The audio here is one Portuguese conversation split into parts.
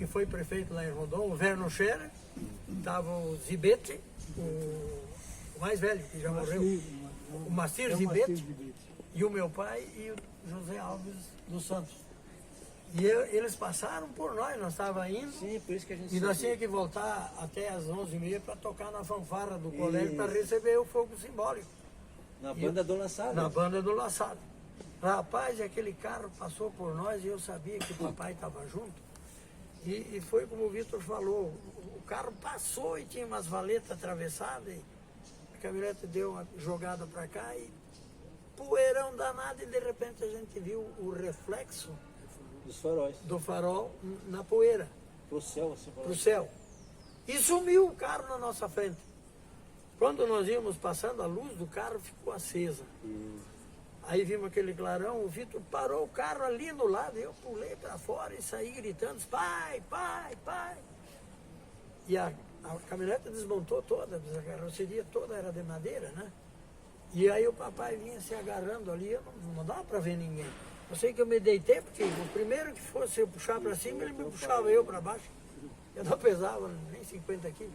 que foi prefeito lá em Rondon, o Verno Scherer, estava o Zibete, o mais velho, que já morreu, o Mastir Zibete, e o meu pai e o José Alves dos Santos. E eles passaram por nós estávamos indo. Sim, por isso que a gente e nós tínhamos que voltar até às 11h30 para tocar na fanfarra do colégio para receber o fogo simbólico. Na banda do Laçado. Na banda do Laçado. Rapaz, aquele carro passou por nós e eu sabia que o papai estava junto. E foi como o Vitor falou, o carro passou e tinha umas valetas atravessadas. E a caminhonete deu uma jogada para cá e poeirão danado e de repente a gente viu o reflexo Dos faróis. do farol na poeira, Pro céu, você falou. pro céu. E sumiu o carro na nossa frente. Quando nós íamos passando, a luz do carro ficou acesa. Aí vimos aquele clarão, o Vitor parou o carro ali no lado, eu pulei para fora e saí gritando, pai, pai, pai. E a caminhonete desmontou toda, a carroceria toda era de madeira, né? E aí o papai vinha se agarrando ali, eu não dava para ver ninguém. Eu sei que eu me deitei, porque o primeiro que fosse eu puxar para cima, ele me puxava eu para baixo. Eu não pesava nem 50 quilos.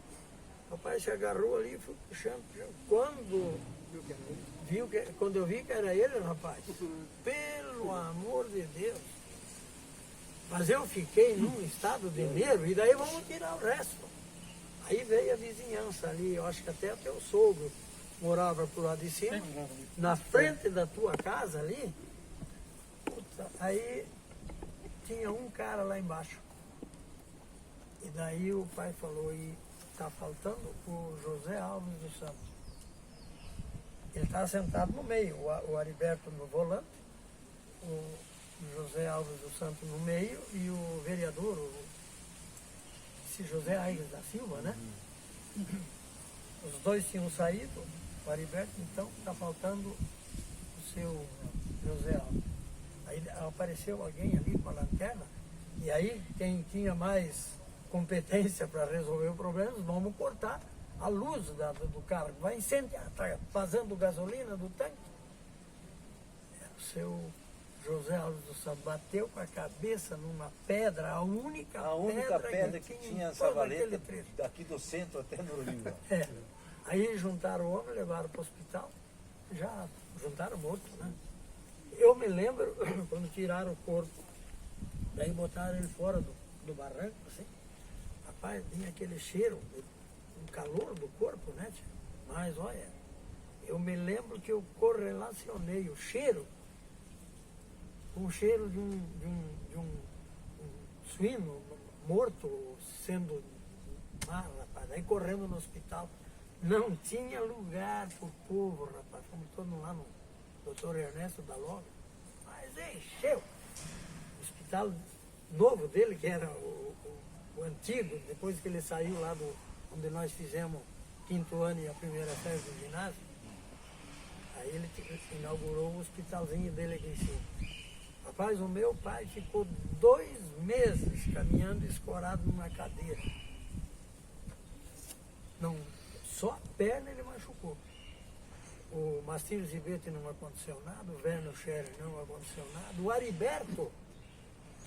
O papai se agarrou ali e foi puxando, puxando. Quando eu vi que era ele, rapaz, pelo amor de Deus. Mas eu fiquei num estado de nervo, e daí vamos tirar o resto. Aí veio a vizinhança ali, eu acho que até o teu sogro morava pro lado de cima, na frente da tua casa ali. Puta, aí tinha um cara lá embaixo. E daí o pai falou, e tá faltando o José Alves dos Santos. Ele estava sentado no meio, o Ariberto no volante, o José Alves dos Santos no meio e o vereador, esse José Aires da Silva, né? Os dois tinham saído, o Ariberto, então está faltando o seu José Alves. Aí apareceu alguém ali com a lanterna, e aí quem tinha mais competência para resolver o problema, vamos cortar a luz do carro, vai incendiar, está vazando gasolina do tanque. O seu José Alves do Santos bateu com a cabeça numa pedra, a única pedra que tinha essa valeta daqui do centro até no Rio. Aí juntaram o homem, levaram para o hospital, já juntaram morto, né? Eu me lembro quando tiraram o corpo, daí botaram ele fora do barranco, assim, rapaz, vinha aquele cheiro, o calor do corpo, né? Mas olha, eu me lembro que eu correlacionei o cheiro com o cheiro de um suíno morto sendo rapaz, aí correndo no hospital. Não tinha lugar para o povo, rapaz. Fomos todos lá no doutor Ernesto da Loga, mas encheu. O hospital novo dele, que era o antigo, depois que ele saiu lá onde nós fizemos quinto ano e a primeira série do ginásio, aí ele inaugurou o hospitalzinho dele aqui em cima. Rapaz, o meu pai ficou 2 meses caminhando escorado numa cadeira. Não, só a perna ele machucou. O Mastir Zibete não aconteceu nada, o Verno Scherer não aconteceu nada, o Ariberto,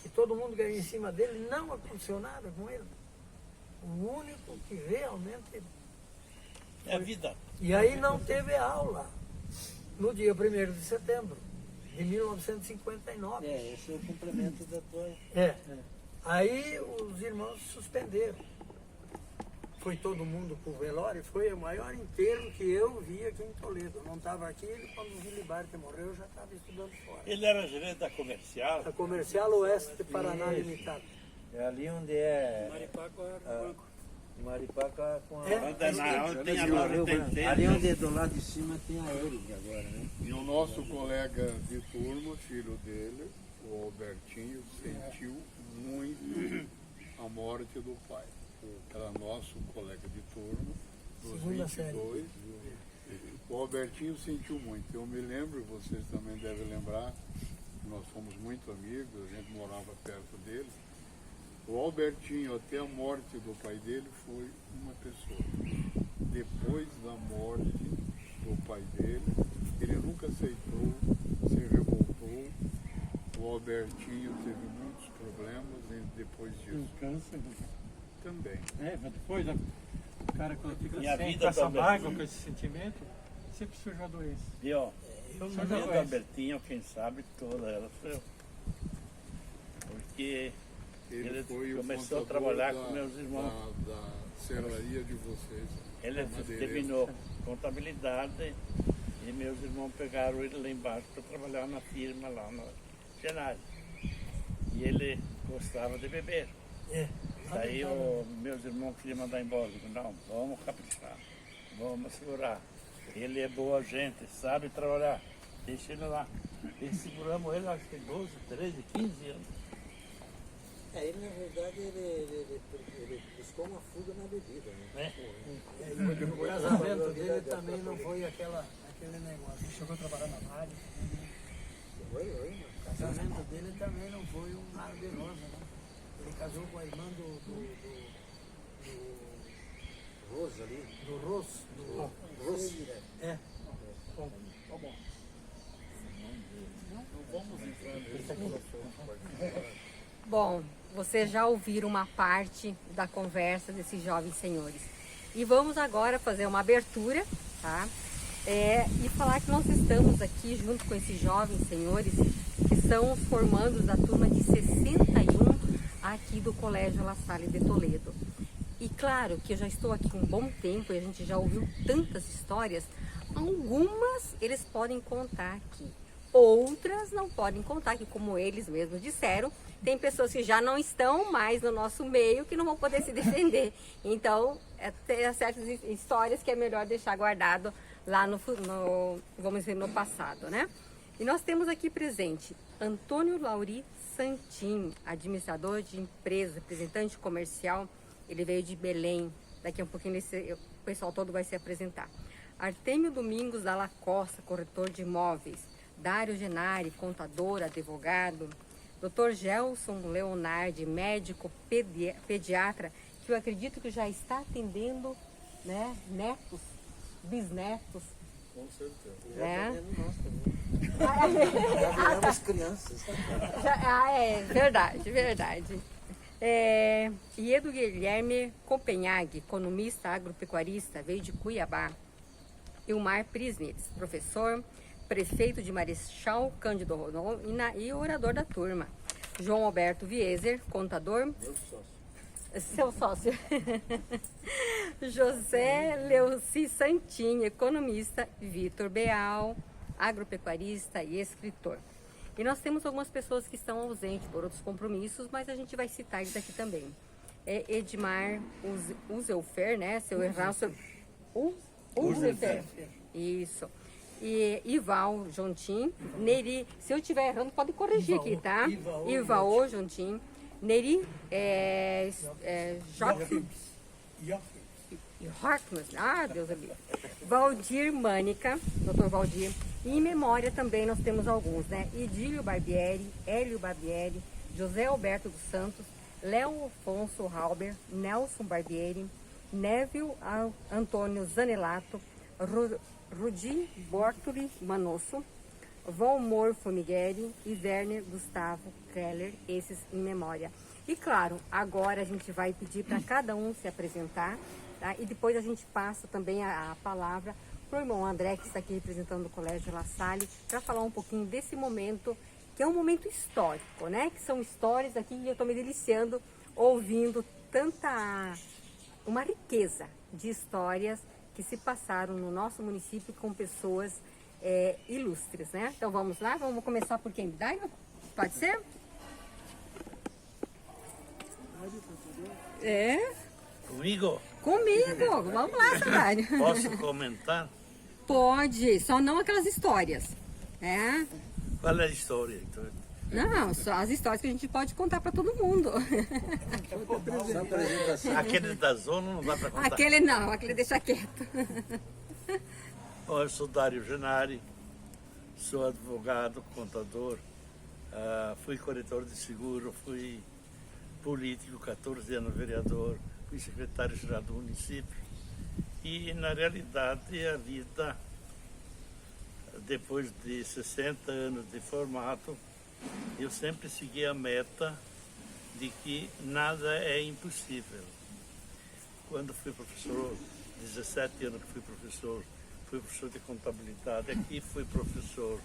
que todo mundo caiu em cima dele, não aconteceu nada com ele. O único que realmente... É a vida. E aí não teve aula no dia 1º de setembro de 1959. Esse é o complemento da tua... Aí os irmãos suspenderam. Foi todo mundo pro velório, foi o maior enterro que eu vi aqui em Toledo. Eu não estava aqui, quando o Vilibar que morreu, eu já estava estudando fora. Ele era gerente da comercial. A Comercial Oeste de Paraná Limitada. É ali onde é... Maripaca com a... Onde tem a Laura tem Ali onde é do lado de cima tem a Erig agora, né? E o nosso colega de turma, filho dele, o Albertinho, sentiu muito a morte do pai. Era nosso colega de turma, dos Segunda 22. O Albertinho sentiu muito. Eu me lembro, vocês também devem lembrar, nós fomos muito amigos, a gente morava perto dele. O Albertinho, até a morte do pai dele, foi uma pessoa. Depois da morte do pai dele, ele nunca aceitou, se revoltou, O Albertinho teve muitos problemas depois disso. Câncer. Também. É, mas depois o cara quando fica E a sem, vida com essa do mágoa, Albertinho? com esse sentimento, sempre surge a doença. E ó, Eu a me Só vida já do conhece. Albertinho, quem sabe toda ela foi eu. Porque Ele foi o começou a contador trabalhar com meus irmãos. Da serraria de vocês. ele madeireiro. terminou contabilidade e meus irmãos pegaram ele lá embaixo para trabalhar na firma lá no cenário. E ele gostava de beber. É. Daí meus irmãos queriam mandar embora. Eu digo, não, vamos caprichar, vamos segurar. Ele é boa gente, sabe trabalhar. Deixa ele lá. E seguramos ele, acho que 12, 13, 15 anos. Ele, na verdade, ele buscou uma fuga na bebida, né? O casamento dele também não foi aquele negócio. Ele chegou a trabalhar na rádio. Oi, O casamento dele também não foi um mar de rosa, né? Ele casou com a irmã do Rosa ali. Rosso. Rosa. É. Bom, vocês já ouviram uma parte da conversa desses jovens senhores. E vamos agora fazer uma abertura, tá? E falar que nós estamos aqui junto com esses jovens senhores que são os formandos da turma de 61 aqui do Colégio La Salle de Toledo. E claro que eu já estou aqui um bom tempo e a gente já ouviu tantas histórias, algumas eles podem contar aqui. Outras não podem contar, que como eles mesmos disseram, tem pessoas que já não estão mais no nosso meio que não vão poder se defender. Então, tem certas histórias que é melhor deixar guardado lá vamos dizer, no passado, né? E nós temos aqui presente Antônio Lauri Santin, administrador de empresa, representante comercial. Ele veio de Belém. Daqui a um pouquinho o pessoal todo vai se apresentar. Artêmio Domingos Dalla Costa, corretor de imóveis. Dário Genari, contador, advogado. Dr. Gelson Leonardi, médico pediatra, que eu acredito que já está atendendo, né, netos, bisnetos. Com certeza. Né? Nós também. Já viramos crianças. Verdade. E Edu Guilherme Copenhague, economista agropecuarista, veio de Cuiabá. Ilmar Prisnitz, professor, prefeito de Marechal Cândido Rondon e orador da turma. João Alberto Vieser, contador. Meu sócio. Seu sócio. José Leuci Santin, economista. Vitor Beal, agropecuarista e escritor. E nós temos algumas pessoas que estão ausentes por outros compromissos, mas a gente vai citar eles aqui também. Edmar Uzelfer, né? Se eu errar, Uzelfer. Isso. E Ival Jontim, Neri, se eu estiver errando, pode corrigir aqui, tá? Ival Jontim, Neri Harkness, Deus amigo. Valdir Mânica, Dr. Valdir. E em memória também nós temos alguns, né? Idílio Barbieri, Hélio Barbieri, José Alberto dos Santos, Léo Afonso Halber, Nelson Barbieri, Neville Antônio Zanelato, Rudi Bortoli Manosso, Valmor Formigueri e Werner Gustavo Keller, esses em memória. E claro, agora a gente vai pedir para cada um se apresentar, tá? E depois a gente passa também a palavra para o irmão André, que está aqui representando o Colégio La Salle, para falar um pouquinho desse momento, que é um momento histórico, né? Que são histórias aqui e eu estou me deliciando ouvindo uma riqueza de histórias que se passaram no nosso município com pessoas ilustres, né? Então vamos lá, vamos começar por quem? Dário? Pode ser? Comigo? Comigo! Vamos lá, Dário. Posso comentar? Pode, só não aquelas histórias, né? Qual é a história? Então? Não, só as histórias que a gente pode contar para todo mundo. Só apresentação. Aquele da zona não dá para contar. Aquele deixa quieto. Bom, eu sou Dário Genari, sou advogado, contador, fui corretor de seguro, fui político, 14 anos vereador, fui secretário-geral do município. E, na realidade, a vida, depois de 60 anos de formato, eu sempre segui a meta de que nada é impossível. Quando fui professor, 17 anos que fui professor de contabilidade, aqui fui professor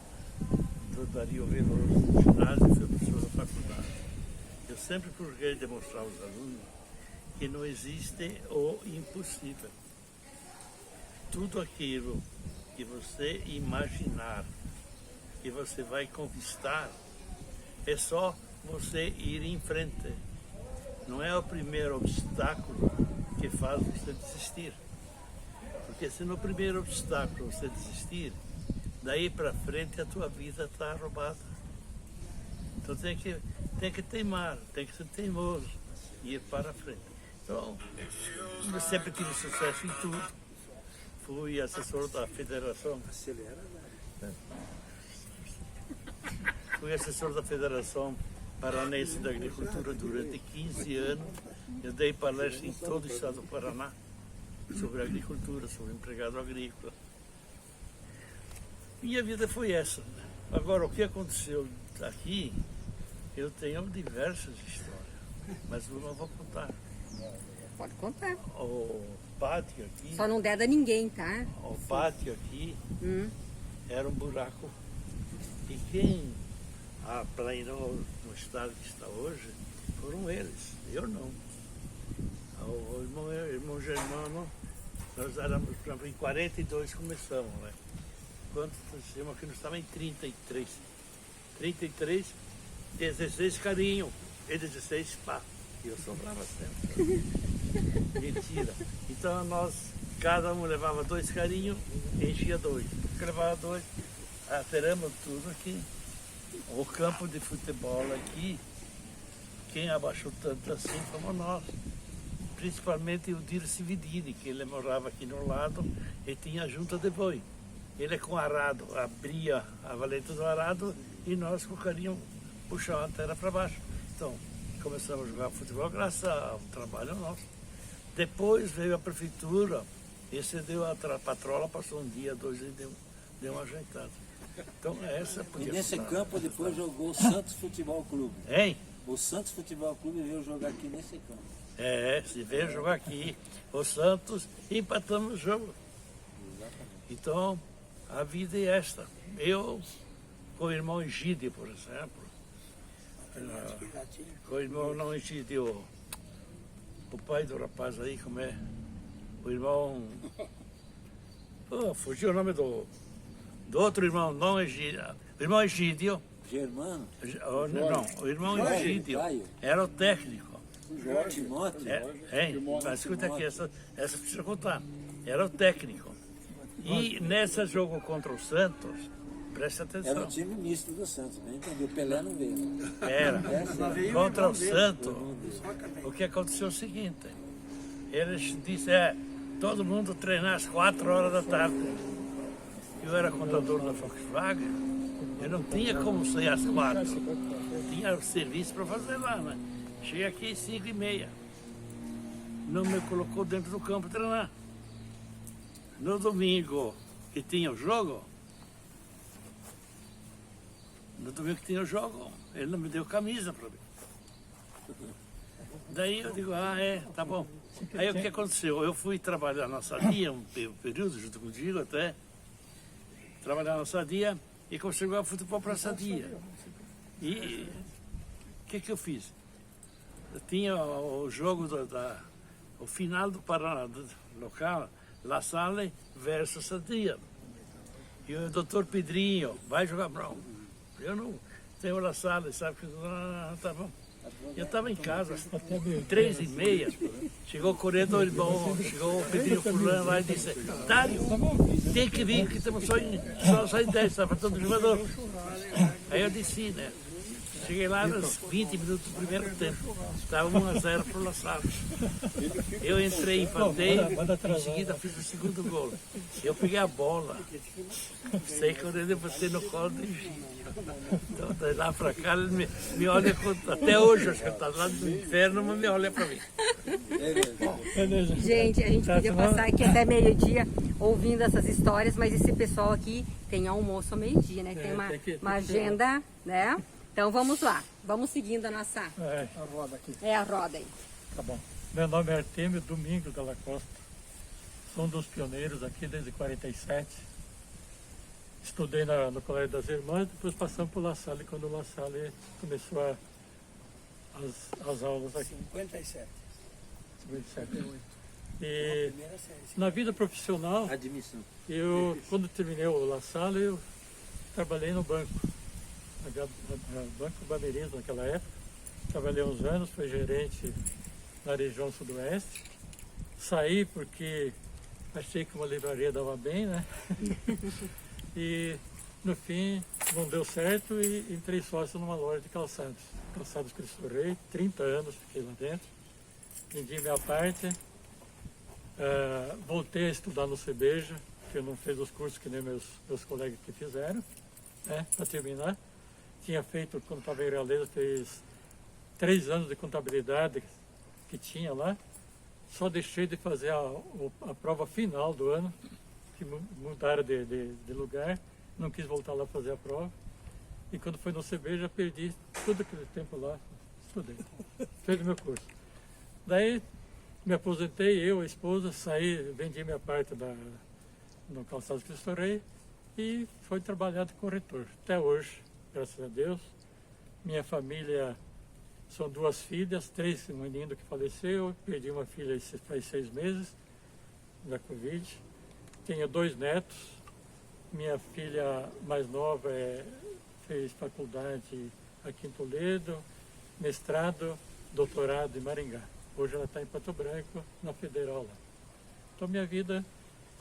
do Dario Veloso do ginásio, fui professor da faculdade. Eu sempre procurei demonstrar aos alunos que não existe o impossível. Tudo aquilo que você imaginar que você vai conquistar, é só você ir em frente. Não é o primeiro obstáculo que faz você desistir. Porque se no primeiro obstáculo você desistir, daí para frente a tua vida está roubada. Então tem que teimar, tem que ser teimoso e ir para frente. Então, eu sempre tive sucesso em tudo. Fui assessor da Federação. Fui assessor da Federação Paranense da Agricultura durante 15 anos. Eu dei palestra em todo o estado do Paraná sobre agricultura, sobre empregado agrícola. Minha vida foi essa. Agora, o que aconteceu aqui, eu tenho diversas histórias, mas eu não vou contar. Pode contar. O pátio aqui, Só não der a ninguém, tá? o pátio aqui era um buraco. E quem aplanou no estado que está hoje foram eles, eu não. O irmão Germano, nós éramos, por exemplo, em 42 começamos, né? Quanto nós aqui, nós estávamos em 33. 33, 16 carinho e 16 pá. E eu sobrava sempre. Mentira. Então nós, cada um levava 2 carinhos, enchia 2. Levava 2, ateramos tudo aqui. O campo de futebol aqui, quem abaixou tanto assim fomos nós. Principalmente o Dirce Vidini, que ele morava aqui no lado e tinha a junta de boi. Ele com arado abria a valeta do arado e nós com o carinho puxávamos a terra para baixo. Então, começamos a jogar futebol graças ao trabalho nosso. Depois veio a prefeitura e cedeu a patrola, passou um dia, 2 e deu uma ajeitada. Então essa E podia nesse contar. campo depois jogou o Santos Futebol Clube. Hein? O Santos Futebol Clube veio jogar aqui nesse campo. Se veio jogar aqui, o Santos, e empatamos o jogo. Então, a vida é esta. Eu, com o irmão Egídio, por exemplo, com o irmão não Egídio, o pai do rapaz aí, como é? O irmão... fugiu o nome do outro irmão, não Egídio. O irmão Egídio... Germano, Não, o irmão Caio, Egídio Caio. era o técnico. Timóteo. Mas escuta aqui, essa precisa contar. Era o técnico. E nesse jogo contra o Santos, presta Era atenção. o time misto do Santos, né? Entendeu? O Pelé não veio. Era. Essa- Contra o Santos, o que aconteceu é o seguinte. Eles disseram, todo mundo treinar às 4 horas da tarde. Eu era contador da Volkswagen, eu não tinha como sair às 4. Tinha serviço para fazer lá, né? Cheguei aqui às 5h30. Não me colocou dentro do campo treinar. No domingo que tinha o jogo, ele não me deu camisa para mim. Daí eu digo, tá bom. Aí o que aconteceu? Eu fui trabalhar na Sadia, um período, junto contigo até, trabalhar na Sadia e comecei a jogar futebol para a Sadia. E o que eu fiz? Eu tinha o jogo o final do Paraná, do local, La Salle versus Sadia. E o doutor Pedrinho, vai jogar Brown. Eu não tenho La Salle, sabe? Tá bom. Eu estava em casa, 3h30, chegou o corredor bom, chegou o Pedrinho Fulano lá e disse, Dário, tem que vir, que estamos só em 10, está faltando jogador. Aí eu desci, né? Cheguei lá nos 20 minutos do primeiro tempo, estava 1-0 para o La Salle. Eu entrei, empatei, em seguida fiz o segundo gol. Eu peguei a bola, sei que eu ia bater no colo do Egídio. Então, daí lá para cá, ele me olha, até hoje, acho que ele está lá do inferno, mas me olha para mim. Gente, a gente podia passar aqui até meio-dia ouvindo essas histórias, mas esse pessoal aqui tem almoço ao meio-dia, né? Tem uma agenda, né? Então vamos lá, vamos seguindo a nossa A roda aqui. a roda aí. Tá bom. Meu nome é Artemio Domingos Della Costa. Sou um dos pioneiros aqui desde 47. Estudei no Colégio das Irmãs, depois passamos para o La Salle, quando o La Salle começou as aulas aqui. 57. 57. E Primeira série. na vida profissional, Admissão. quando terminei o La Salle, eu trabalhei no banco. Banco Bameirinhos naquela época. Trabalhei uns anos, fui gerente na região sudoeste. Saí porque achei que uma livraria dava bem, né? E no fim não deu certo e entrei sócio numa loja de calçados. Calçados Cristo Rei, 30 anos fiquei lá dentro. Vendi minha parte. Voltei a estudar no CBJ, que eu não fiz os cursos que nem meus colegas que fizeram, né, para terminar. Tinha feito, quando estava em Realeza, fiz 3 anos de contabilidade que tinha lá. Só deixei de fazer a prova final do ano, que mudaram de lugar. Não quis voltar lá fazer a prova. E quando foi no CBJ, já perdi todo aquele tempo lá, estudei. Fiz o meu curso. Daí me aposentei, eu, a esposa, saí, vendi minha parte no Calçados Cristo Rei e fui trabalhar de corretor. Até hoje, graças a Deus. Minha família são 2 filhas, 3 meninos que faleceu, perdi uma filha faz 6 meses da Covid. Tenho 2 netos. Minha filha mais nova fez faculdade aqui em Toledo, mestrado, doutorado em Maringá. Hoje ela está em Pato Branco, na Federal lá. Então minha vida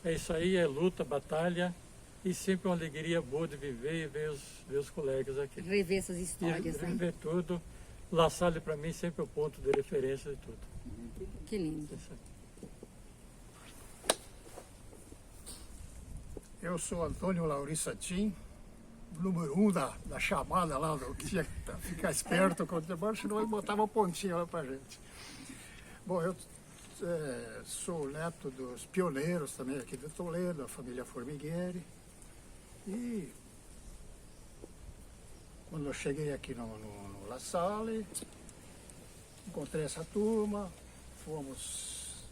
é isso aí, é luta, batalha e sempre uma alegria boa de viver e ver os colegas aqui. Rever essas histórias, né? Rever tudo. La Salle para mim sempre é o ponto de referência de tudo. Que lindo. Isso aí. Eu sou Antônio Lauriçatim, número 1 da chamada lá, do que tinha que ficar esperto com o demônio, senão ele botava uma pontinha lá pra gente. Bom, eu sou neto dos pioneiros também aqui de Toledo, a família Formigueri. E quando eu cheguei aqui no La Salle, encontrei essa turma, fomos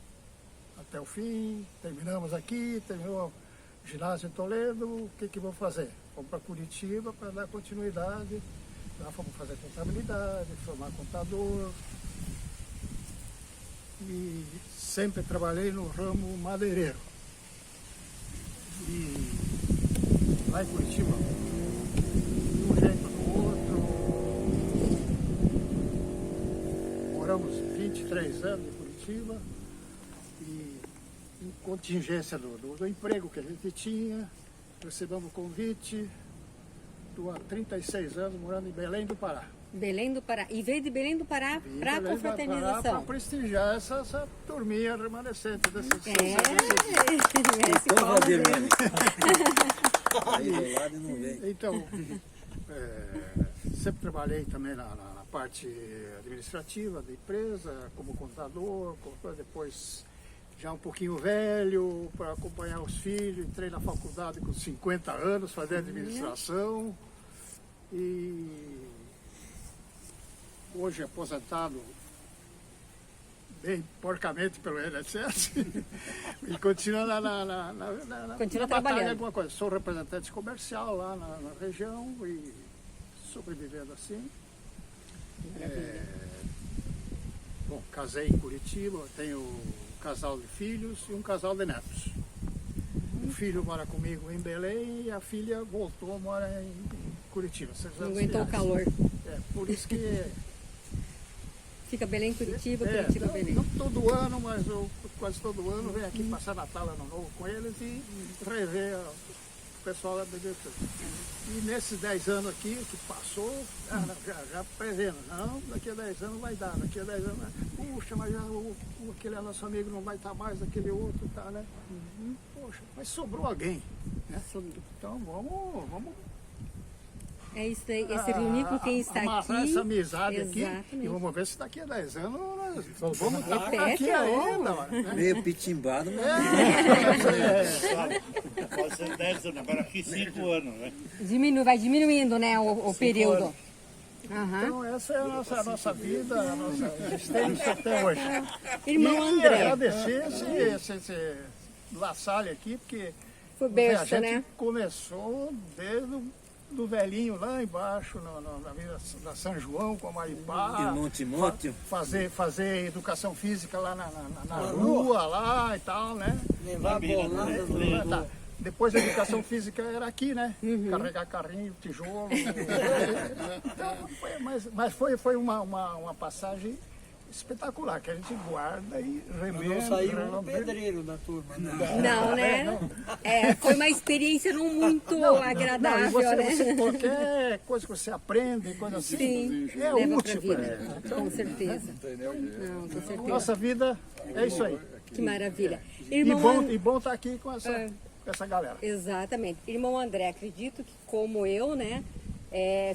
até o fim, terminamos aqui, terminou o ginásio em Toledo, o que vou fazer? Fomos para Curitiba para dar continuidade, lá fomos fazer contabilidade, formar contador. E sempre trabalhei no ramo madeireiro. E lá em Curitiba, de um jeito ou do outro, moramos 23 anos em Curitiba e em contingência do emprego que a gente tinha, recebemos convite, estou há 36 anos morando em Belém do Pará. Belém do Pará. E veio de Belém do Pará para a confraternização. Para prestigiar essa turminha remanescente desses Merece Então, palmas Valdir, dele. aí do lado e não vem. Então, sempre trabalhei também na parte administrativa da empresa, como contador, depois já um pouquinho velho, para acompanhar os filhos, entrei na faculdade com 50 anos, fazer administração e hoje aposentado bem porcamente pelo INSS e continua Continua batalha trabalhando. alguma coisa. Sou representante comercial lá na região e sobrevivendo assim. Bom, casei em Curitiba, tenho um casal de filhos e um casal de netos. O filho mora comigo em Belém e a filha voltou, mora em Curitiba. Não aguentou o calor. Por isso que Fica Belém, Curitiba, Curitiba, Belém. não todo ano, mas eu quase todo ano venho aqui passar Natal, Ano Novo com eles e rever o pessoal da BBT. E nesses 10 anos aqui que passou, já prevendo, não, daqui a 10 anos vai dar, daqui a 10 anos, puxa, mas já aquele nosso amigo não vai estar mais, aquele outro tá, né? Poxa, mas sobrou alguém, né? Então vamos É isso aí, esse reunir com quem está amarrar aqui. essa amizade Exatamente. aqui e vamos ver se daqui a 10 anos nós vamos estar Repete, aqui ainda. Né? Meio pitimbado, mas Pode ser 10 anos, agora aqui 5 anos, né? Vai diminuindo, né, o período. Então essa é a nossa vida, a nossa existência até hoje. Irmão E André, agradecer esse La Salle aqui, porque foi a berço, gente né? começou desde do velhinho lá embaixo, na Avenida da São João, com a Maripá. Irmão Timóteo. Fazer educação física lá na rua, lá e tal, né? Levar bolada Tá. Depois a educação física era aqui, né? Carregar carrinho, tijolo. Então, mas foi uma passagem espetacular, que a gente guarda e remenda. Não saiu um pedreiro da turma, né? Não, né? Foi uma experiência não muito agradável, né? Qualquer coisa que você aprende, coisa assim, Sim, é leva pra útil para vida, ela. com certeza. Não, com certeza. Nossa vida é isso aí. Que maravilha. E bom estar aqui com essa galera. Exatamente. Irmão André, acredito que como eu, né,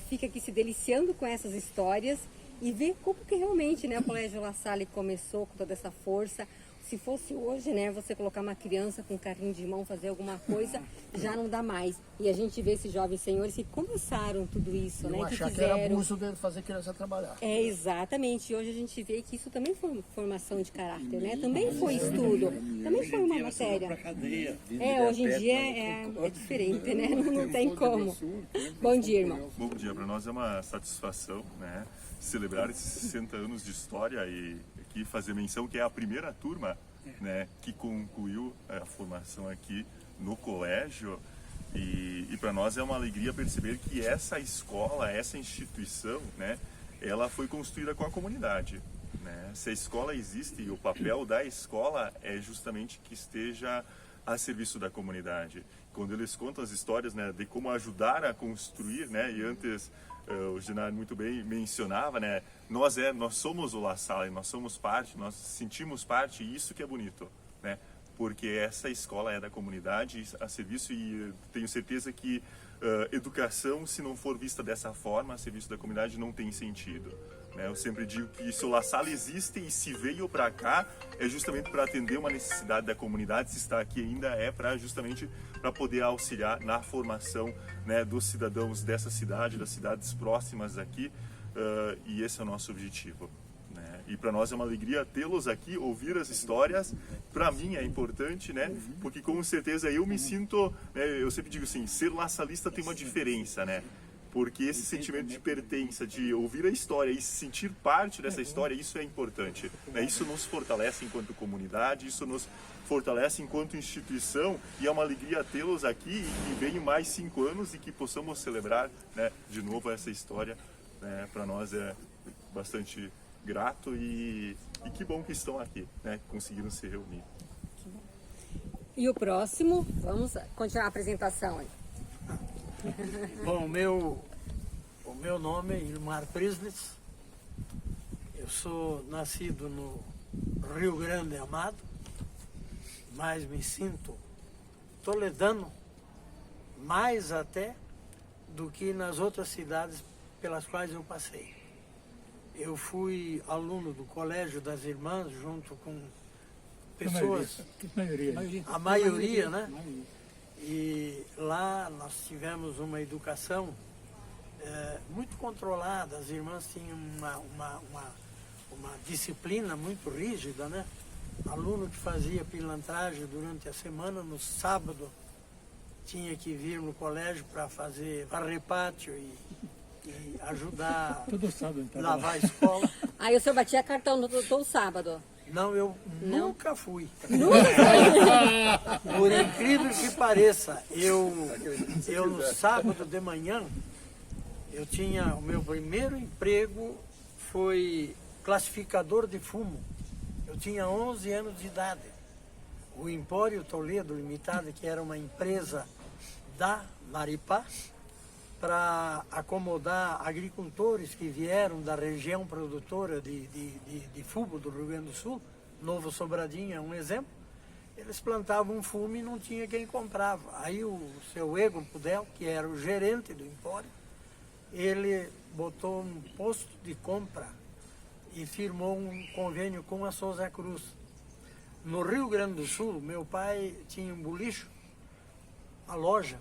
fica aqui se deliciando com essas histórias e ver como que realmente, né, o Colégio La Salle começou com toda essa força. Se fosse hoje, né, você colocar uma criança com carrinho de mão, fazer alguma coisa, já não dá mais. E a gente vê esses jovens senhores que começaram tudo isso, né, que achar fizeram. que era abuso de fazer criança trabalhar. Exatamente. E hoje a gente vê que isso também foi formação de caráter, né? Também foi estudo, também foi uma matéria. Hoje em dia é diferente, né? Não tem como. Bom dia, irmão. Bom dia, para nós é uma satisfação, né, celebrar esses 60 anos de história e aqui fazer menção que é a primeira turma, né, que concluiu a formação aqui no colégio e para nós é uma alegria perceber que essa escola, essa instituição, né, ela foi construída com a comunidade, né? Se a escola existe e o papel da escola é justamente que esteja a serviço da comunidade. Quando eles contam as histórias, né, de como ajudar a construir, né, e antes o Genário muito bem mencionava, né, nós somos o La Salle, nós somos parte, nós sentimos parte e isso que é bonito, né, porque essa escola é da comunidade a serviço e tenho certeza que educação, se não for vista dessa forma, a serviço da comunidade não tem sentido. Eu sempre digo que se o La Salle existe e se veio para cá é justamente para atender uma necessidade da comunidade, se está aqui ainda é justamente para poder auxiliar na formação, né, dos cidadãos dessa cidade, das cidades próximas aqui, e esse é o nosso objetivo, né? E para nós é uma alegria tê-los aqui, ouvir as histórias. Para mim é importante, né, porque com certeza eu me sinto, né, eu sempre digo assim, ser laçalista tem uma diferença, né? Porque esse sentimento de pertença, de ouvir a história e se sentir parte dessa história, isso é importante, né? Isso nos fortalece enquanto comunidade, isso nos fortalece enquanto instituição e é uma alegria tê-los aqui e que venham mais 5 anos e que possamos celebrar, né, de novo essa história, né? Para nós é bastante grato e que bom que estão aqui, né? Que conseguiram se reunir. E o próximo, vamos continuar a apresentação aí. Bom, o meu nome é Ilmar Prisnes, eu sou nascido no Rio Grande Amado, mas me sinto toledano mais até do que nas outras cidades pelas quais eu passei. Eu fui aluno do Colégio das Irmãs junto com pessoas, a maioria, né? E lá nós tivemos uma educação muito controlada, as irmãs tinham uma disciplina muito rígida, né? Aluno que fazia pilantragem durante a semana, no sábado tinha que vir no colégio para fazer varrer pátio e ajudar a lavar a escola. Aí o senhor batia cartão todo sábado? Não, eu nunca fui. Nunca? Por incrível que pareça, eu no sábado de manhã, eu tinha, o meu primeiro emprego foi classificador de fumo. Eu tinha 11 anos de idade. O Empório Toledo Limitada, que era uma empresa da Maripá, para acomodar agricultores que vieram da região produtora de fumo do Rio Grande do Sul, Novo Sobradinho é um exemplo, eles plantavam fumo e não tinha quem comprava. Aí o seu Egon Pudel, que era o gerente do Empório, ele botou um posto de compra e firmou um convênio com a Souza Cruz. No Rio Grande do Sul, meu pai tinha um bolicho, a loja,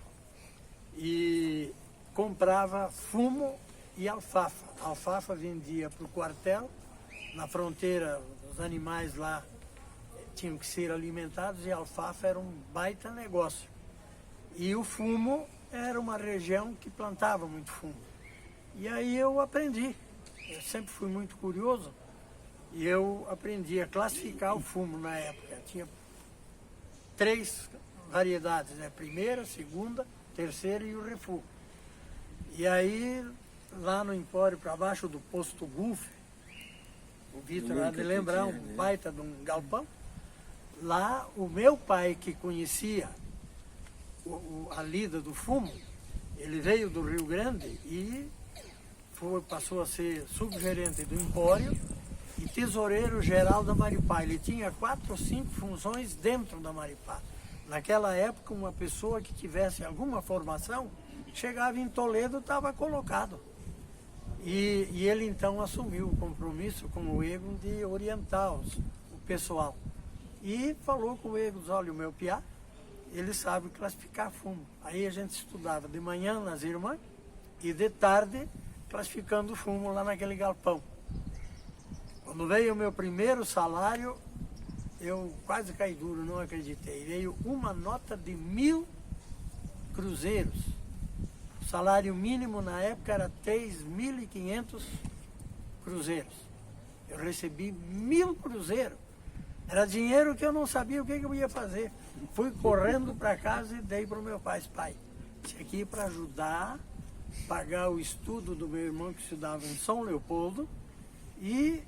e comprava fumo e alfafa. A alfafa vendia para o quartel, na fronteira os animais lá tinham que ser alimentados e a alfafa era um baita negócio. E o fumo era uma região que plantava muito fumo. E aí eu aprendi, eu sempre fui muito curioso, e eu aprendi a classificar o fumo na época. Tinha 3 variedades, né? Primeira, segunda, terceira e o refúgio. E aí, lá no Empório, para baixo do posto Gulf, o Vitor há de lembrar, um baita de um galpão, lá o meu pai, que conhecia a lida do fumo, ele veio do Rio Grande e passou a ser subgerente do Empório e tesoureiro geral da Maripá. Ele tinha 4 ou 5 funções dentro da Maripá. Naquela época, uma pessoa que tivesse alguma formação, chegava em Toledo, estava colocado. E ele então assumiu o compromisso com o Egon de orientar o pessoal. E falou com o Egon, olha, o meu piá, ele sabe classificar fumo. Aí a gente estudava de manhã nas irmãs e de tarde classificando fumo lá naquele galpão. Quando veio o meu primeiro salário, eu quase caí duro, não acreditei. Veio uma nota de 1.000 cruzeiros. O salário mínimo na época era 3.500 cruzeiros. Eu recebi 1.000 cruzeiros. Era dinheiro que eu não sabia o que eu ia fazer. Fui correndo para casa e dei para o meu pai. Pai, isso aqui é para ajudar, pagar o estudo do meu irmão que estudava em São Leopoldo e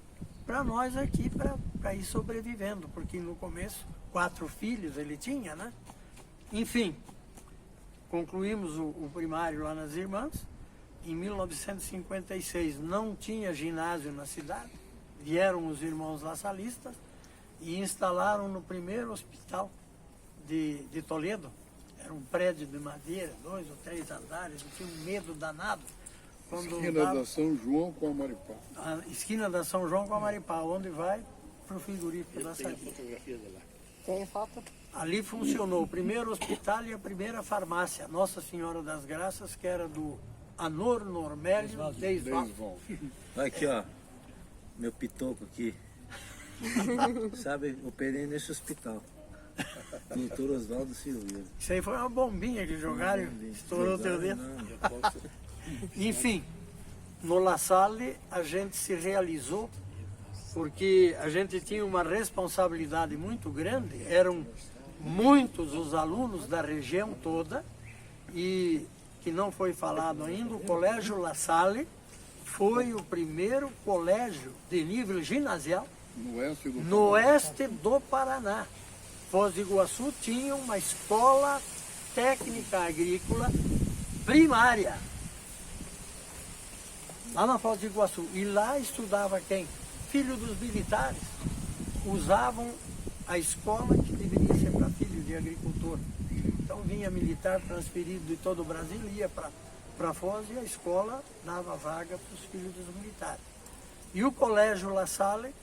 para nós aqui, para ir sobrevivendo, porque no começo 4 filhos ele tinha, né? Enfim, concluímos o primário lá nas Irmãs. Em 1956 não tinha ginásio na cidade, vieram os irmãos laçalistas e instalaram no primeiro hospital de Toledo. Era um prédio de madeira, 2 ou 3 andares, eu tinha um medo danado. Esquina da São João com a Maripá. A esquina da São João com a Maripá, onde vai para o frigorífico da Sadia. Tem a foto? Ali funcionou o primeiro hospital e a primeira farmácia, Nossa Senhora das Graças, que era do Anor Normélio Deisval. Aqui, ó, meu pitoco aqui. Sabe, operei nesse hospital. Doutor Oswaldo Silveira. Isso aí foi uma bombinha que jogaram e estourou o teu dedo. Enfim, no La Salle a gente se realizou porque a gente tinha uma responsabilidade muito grande, eram muitos os alunos da região toda e, que não foi falado ainda, o Colégio La Salle foi o primeiro colégio de nível ginasial no oeste do Paraná. Foz do Iguaçu tinha uma escola técnica agrícola primária, lá na Foz do Iguaçu. E lá estudava quem? Filho dos militares. Usavam a escola que deveria ser para filho de agricultor. Então vinha militar transferido de todo o Brasil, ia para Foz e a escola dava vaga para os filhos dos militares. E o Colégio La Salle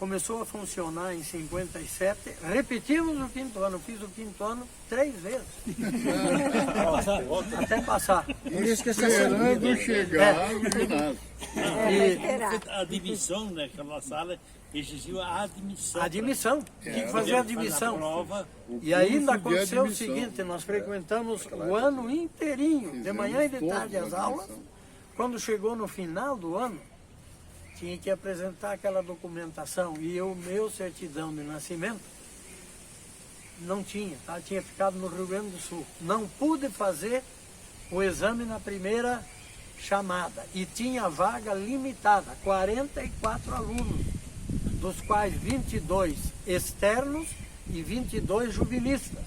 começou a funcionar em 57, repetimos o 5º ano, fiz o 5º ano 3 vezes. Até passar. Esperando chegar no ginásio. A admissão, né? Aquela sala exigiu a admissão. A admissão, tinha que fazer a admissão. Prova. E ainda aconteceu o seguinte, nós frequentamos o ano inteirinho, de manhã e de tarde as aulas. Quando chegou no final do ano, tinha que apresentar aquela documentação e o meu certidão de nascimento não tinha, tá? Tinha ficado no Rio Grande do Sul. Não pude fazer o exame na primeira chamada e tinha vaga limitada, 44 alunos, dos quais 22 externos e 22 jubilistas.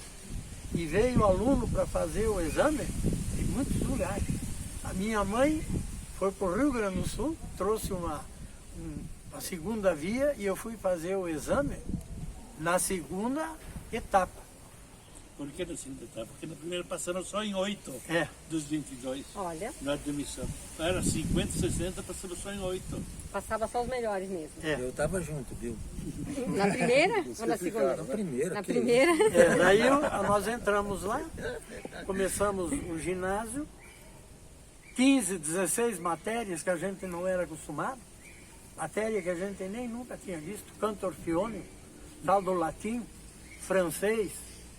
E veio aluno para fazer o exame de muitos lugares. A minha mãe foi para o Rio Grande do Sul, trouxe a segunda via e eu fui fazer o exame na segunda etapa. Por que na segunda etapa? Porque na primeira passaram só em 8 dos 22. Olha. Na admissão. Era 50, 60, passaram só em 8. Passava só os melhores mesmo. Eu estava junto, viu? Na primeira ou na segunda? Na primeira. Na primeira. Daí nós entramos lá, começamos o ginásio 15, 16 matérias que a gente não era acostumado, matéria que a gente nem nunca tinha visto, canto orfeônico, tal do latim, francês,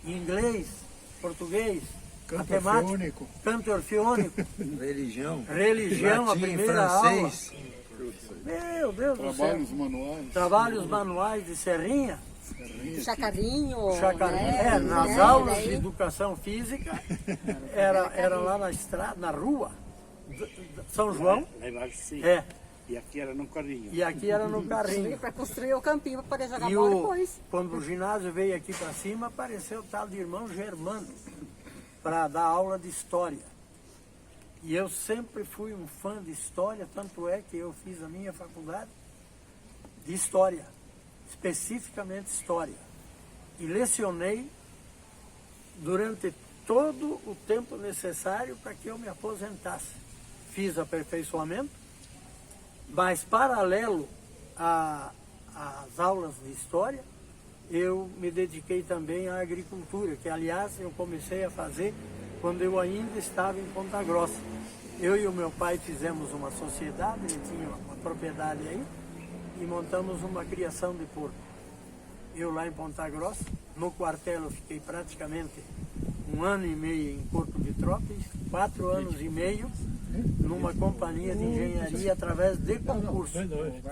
inglês, português, matemática, canto orfeônico, religião, a primeira aula. Meu Deus do céu. Trabalhos manuais de serrinha. Chacarinho. Né? Nas aulas de educação física, era lá na estrada, na rua, São João. Lá embaixo sim. E aqui era no carrinho. Para construir o campinho para poder jogar E bola depois. quando o ginásio veio aqui para cima, apareceu o tal de irmão Germano para dar aula de história. E eu sempre fui um fã de história, tanto é que eu fiz a minha faculdade de história, especificamente história. E lecionei durante todo o tempo necessário para que eu me aposentasse. Fiz aperfeiçoamento, mas paralelo às aulas de história, eu me dediquei também à agricultura, que aliás eu comecei a fazer quando eu ainda estava em Ponta Grossa. Eu e o meu pai fizemos uma sociedade, ele tinha uma propriedade aí, e montamos uma criação de porco. Eu lá em Ponta Grossa, no quartel eu fiquei praticamente 1 ano e meio em corpo de tropa, 4 anos e meio numa companhia de engenharia através de concurso.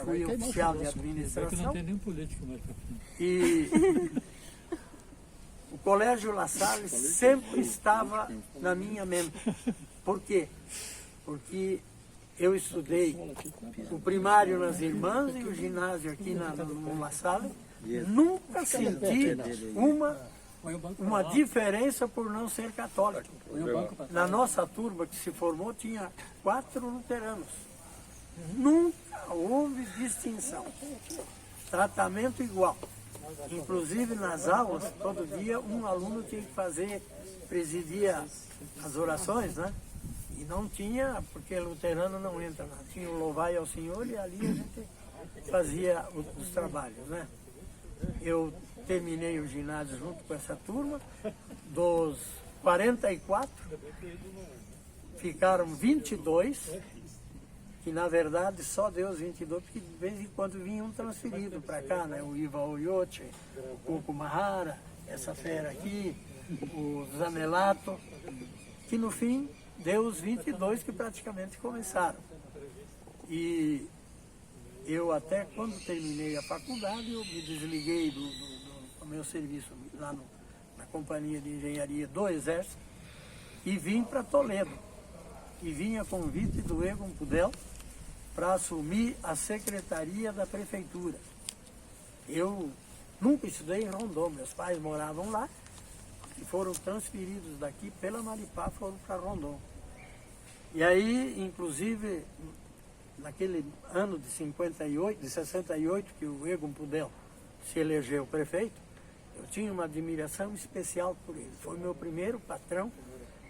Fui oficial de administração. E o Colégio La Salle sempre estava na minha mente. Por quê? Porque eu estudei o primário nas Irmãs e o ginásio aqui no La Salle. Nunca senti uma diferença por não ser católico. Na nossa turma que se formou tinha 4 luteranos. Nunca houve distinção. Tratamento igual. Inclusive nas aulas, todo dia um aluno tinha que presidir as orações, né? E não tinha, porque luterano não entra lá. Tinha o louvai ao Senhor e ali a gente fazia os trabalhos, né? Eu terminei o ginásio junto com essa turma. Dos 44, ficaram 22, que na verdade só deu os 22, porque de vez em quando vinha um transferido para cá, né? O Iva Oyote, o Coco Mahara, essa fera aqui, o Zanelato, que no fim deu os 22 que praticamente começaram. E eu até quando terminei a faculdade, eu me desliguei do meu serviço lá na Companhia de Engenharia do Exército e vim para Toledo. E vim a convite do Egon Pudel para assumir a secretaria da prefeitura. Eu nunca estudei em Rondon, meus pais moravam lá e foram transferidos daqui pela Maripá, foram para Rondon. E aí, inclusive, naquele ano de 68, que o Egon Pudel se elegeu prefeito, eu tinha uma admiração especial por ele. Foi meu primeiro patrão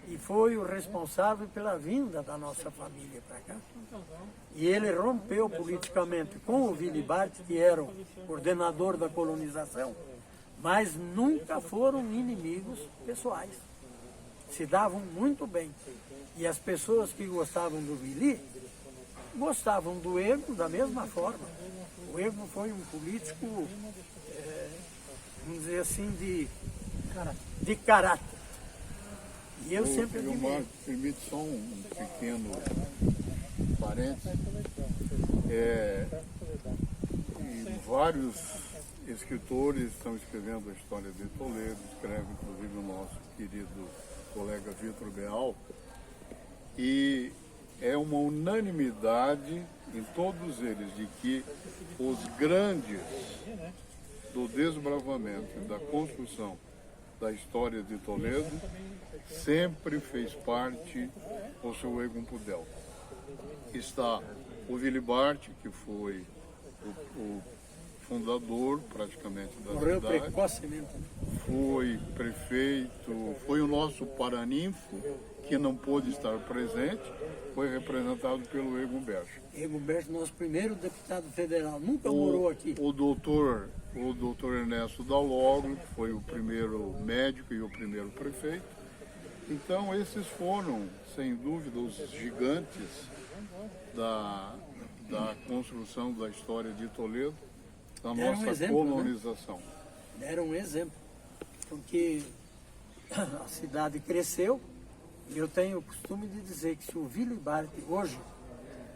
e foi o responsável pela vinda da nossa família para cá. E ele rompeu politicamente com o Willy Bart, que era o coordenador da colonização, mas nunca foram inimigos pessoais. Se davam muito bem. E as pessoas que gostavam do Willy gostavam do Egon da mesma forma. O Egon foi um político, vamos dizer assim, de caráter. E eu sempre admirei. Marco, permite só um pequeno parênteses. E vários escritores estão escrevendo a história de Toledo, escreve inclusive o nosso querido colega Vitor Beal, e é uma unanimidade em todos eles de que os grandes do desbravamento e da construção da história de Toledo sempre fez parte o seu Egon Pudel. Está o Willy Bart, que foi o fundador praticamente da Morreu cidade, precocemente. foi prefeito, foi o nosso paraninfo, que não pôde estar presente, foi representado pelo Egon Berch. Egon Berch, nosso primeiro deputado federal, nunca morou aqui. O doutor Ernesto Dalogro, que foi o primeiro médico e o primeiro prefeito, Então, esses foram, sem dúvida, os gigantes da construção da história de Toledo, da Deram nossa um exemplo, né? colonização. Deram um exemplo, porque a cidade cresceu, e eu tenho o costume de dizer que se o Willy Bart hoje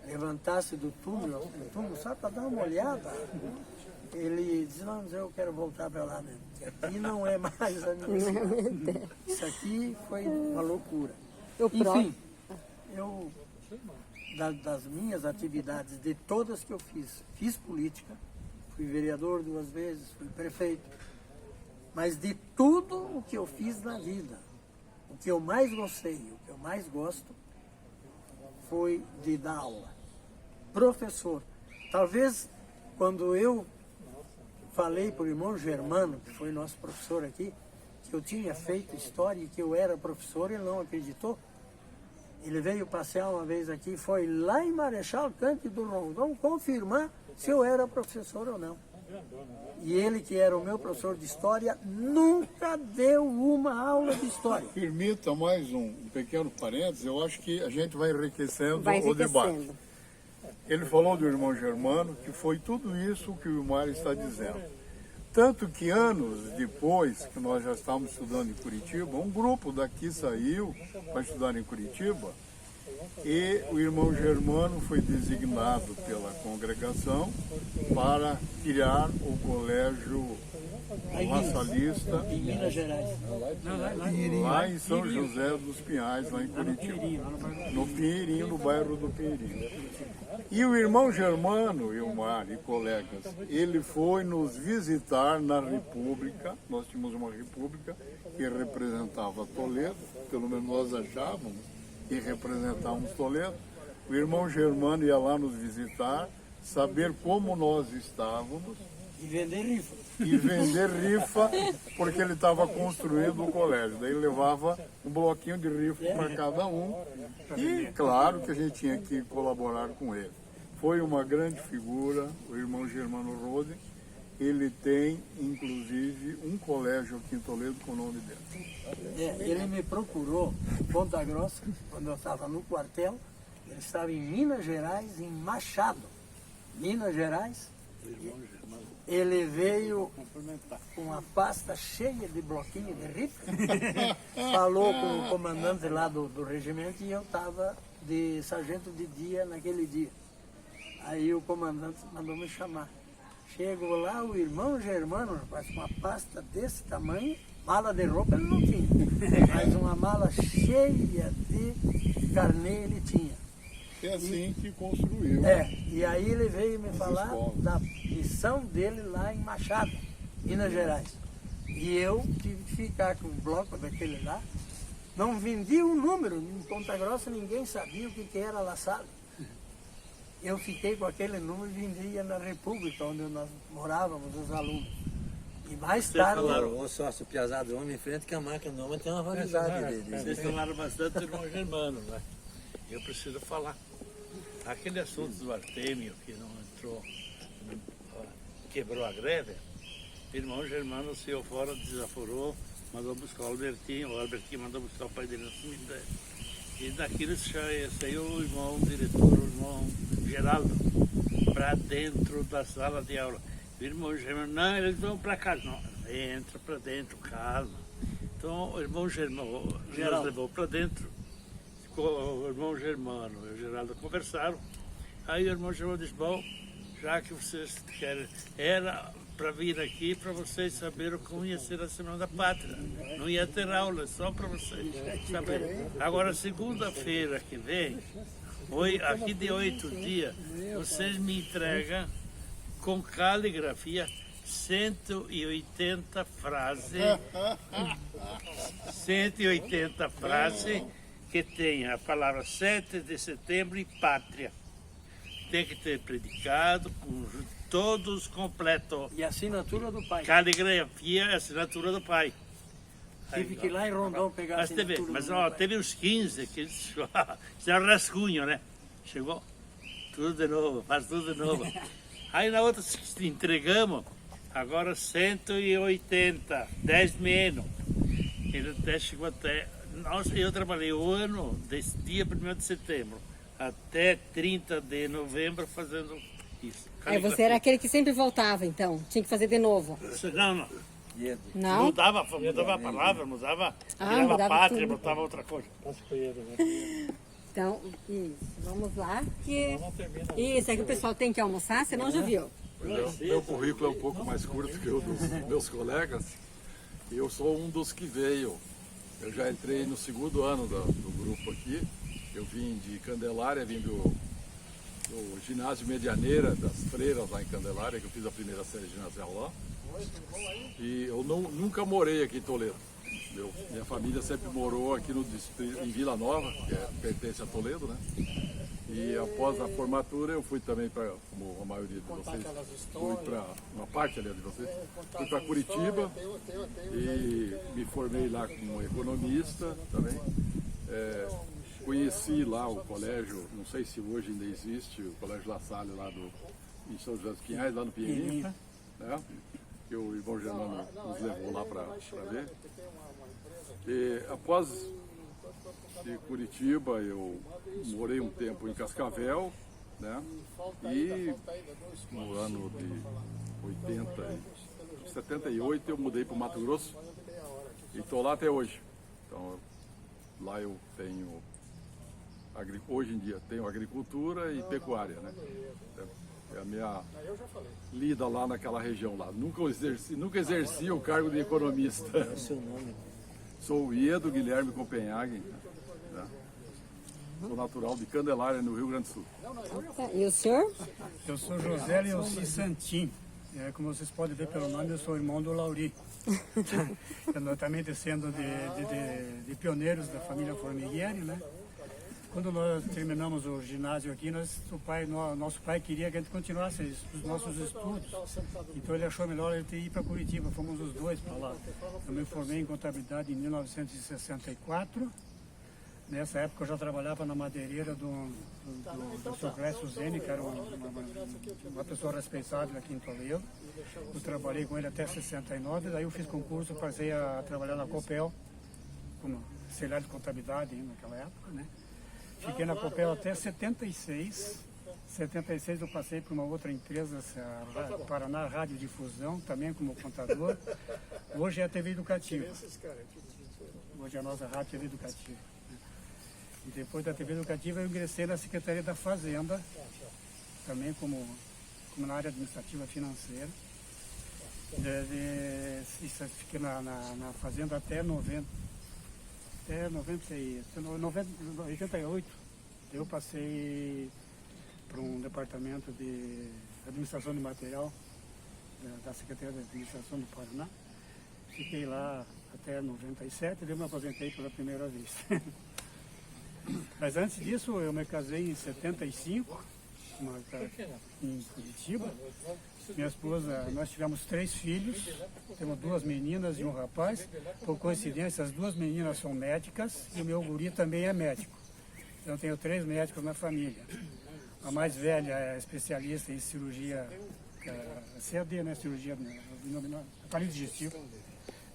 levantasse do túmulo só para dar uma olhada, ele diz, não, mas eu quero voltar para lá mesmo, que aqui não é mais a minha cidade. Isso aqui foi uma loucura. Enfim, eu, das minhas atividades, de todas que eu fiz política, fui vereador 2 vezes, fui prefeito, mas de tudo o que eu fiz na vida, o que eu mais gostei, o que eu mais gosto, foi de dar aula. Professor, talvez quando eu falei para o irmão Germano, que foi nosso professor aqui, que eu tinha feito história e que eu era professor, ele não acreditou. Ele veio passear uma vez aqui, foi lá em Marechal Cândido Rondon confirmar se eu era professor ou não. E ele, que era o meu professor de história, nunca deu uma aula de história. Permita mais um pequeno parênteses, eu acho que a gente vai enriquecendo o debate. Ele falou do irmão Germano, que foi tudo isso que o Mário está dizendo. Tanto que anos depois que nós já estávamos estudando em Curitiba, um grupo daqui saiu para estudar em Curitiba e o irmão Germano foi designado pela congregação para criar o colégio lasalista Em Minas Gerais. lá em São José dos Pinhais, lá em Curitiba. No Pinheirinho, no bairro do Pinheirinho. E o irmão Germano, Ilmar e colegas, ele foi nos visitar na República. Nós tínhamos uma República que representava Toledo, pelo menos nós achávamos que representávamos Toledo. O irmão Germano ia lá nos visitar, saber como nós estávamos. E vender rifa. E vender rifa, porque ele estava construindo o colégio. Daí ele levava um bloquinho de rifa para cada um. E claro que a gente tinha que colaborar com ele. Foi uma grande figura, o irmão Germano Rode. Ele tem, inclusive, um colégio aqui em Toledo com o nome dele. Ele me procurou em Ponta Grossa, quando eu estava no quartel. Ele estava em Minas Gerais, em Machado, Minas Gerais. Ele veio com uma pasta cheia de bloquinho de rifa, falou com o comandante lá do regimento e eu estava de sargento de dia naquele dia. Aí o comandante mandou me chamar. Chegou lá o irmão Germano, rapaz, com uma pasta desse tamanho, mala de roupa ele não tinha, mas uma mala cheia de carnê ele tinha. É assim que construiu. E aí ele veio me falar da missão dele lá em Machado, Minas Gerais. E eu tive que ficar com um bloco daquele lá. Não vendia um número, em Ponta Grossa ninguém sabia o que era La Salle. Eu fiquei com aquele número e vendia na República, onde nós morávamos, os alunos. E mais tarde... Falaram, ô sócio piazado, homem em frente que a marca do homem tem uma validade. Vocês falaram bastante do irmão Germano, né? Eu preciso falar. Aquele assunto do Artêmio, que não entrou, quebrou a greve, o irmão Germano saiu fora, desaforou, mandou buscar o Albertinho mandou buscar o pai dele no cemitério. E daquilo saiu o irmão diretor, o irmão Geraldo, para dentro da sala de aula. O irmão Germano, não, eles vão para casa. Não, entra para dentro, calma. Então o irmão Germano nos levou para dentro. O irmão Germano e o Geraldo conversaram. Aí o irmão Germano disse, bom, já que vocês querem, era para vir aqui para vocês saberem como ia ser a Semana da Pátria. Não ia ter aula, só para vocês saberem. Agora, segunda-feira que vem, aqui de 8 dias, vocês me entregam com caligrafia 180 frases. 180 frases que tem a palavra 7 de setembro e pátria. Tem que ter predicado com todos completos. E a assinatura do pai. Caligrafia e assinatura do pai. Tive que ir lá em Rondon pegar a assinatura do mas pai. teve uns 15 que fizeram rascunho, né? Chegou tudo de novo, faz tudo de novo. Aí na outra entregamos, agora 180, 10 menos. Ele até chegou Eu trabalhei o ano, desse dia 1º de setembro até 30 de novembro fazendo isso. Você era aquele que sempre voltava, então? Tinha que fazer de novo? Não. Não? Mudava a palavra, mudava mudava pátria, tudo. botava outra coisa. Então, isso. Vamos lá. Isso, é que o pessoal tem que almoçar, senão já viu. Meu currículo é um pouco mais curto que o dos meus colegas. Eu sou um dos que veio. Eu já entrei no 2º ano do grupo aqui. Eu vim de Candelária, vim do ginásio Medianeira, das Freiras lá em Candelária, que eu fiz a primeira série ginasial lá. E eu nunca morei aqui em Toledo. Minha família sempre morou aqui no distrito, em Vila Nova, que pertence a Toledo, né? E após a formatura eu fui também para, como a maioria de vocês, fui para uma parte ali de vocês, fui para Curitiba e me formei lá como economista também. Conheci lá o colégio, não sei se hoje ainda existe, o Colégio La Salle lá em São José dos Pinhais, lá no Pinheirinho, né? Que o irmão Germano nos levou lá para ver. E após de Curitiba, eu morei um tempo em Cascavel, né? E no ano de 78 eu mudei para o Mato Grosso e estou lá até hoje. Então lá eu tenho, hoje em dia tenho agricultura e pecuária, né? É a minha lida lá naquela região lá. Nunca exerci o cargo de economista. O seu nome? Sou o Iedo Guilherme Copenhagen. Né? Sou natural de Candelária, no Rio Grande do Sul. E o senhor? Eu sou José Leoci Santin. Como vocês podem ver pelo nome, eu sou irmão do Lauri. Eu também descendo de pioneiros da família Formigueri, né? Quando nós terminamos o ginásio aqui, nosso pai queria que a gente continuasse os nossos estudos. Então ele achou melhor a gente ir para Curitiba, fomos os dois para lá. Eu me formei em contabilidade em 1964. Nessa época eu já trabalhava na madeireira do Sr. Clécio Zene, que era uma pessoa respeitável aqui em Toledo. Eu trabalhei com ele até 69, daí eu fiz concurso, passei a trabalhar na Copel, como auxiliar de contabilidade naquela época, né? Fiquei na Copel até 76. 76 eu passei para uma outra empresa, a Paraná Rádio Difusão, também como contador. Hoje é a TV Educativa. Hoje é a nossa Rádio TV Educativa. E depois da TV Educativa eu ingressei na Secretaria da Fazenda, também como na área administrativa financeira. Fiquei na Fazenda até 88, eu passei para um departamento de administração de material da Secretaria de Administração do Paraná. Fiquei lá até 97 e eu me aposentei pela primeira vez. Mas antes disso eu me casei em 75, em Curitiba. Minha esposa, nós tivemos 3 filhos, temos 2 meninas e um rapaz. Por coincidência, as 2 meninas são médicas e o meu guri também é médico. Então eu tenho 3 médicos na família. A mais velha é especialista em cirurgia, CAD, né, cirurgia aparelho digestivo,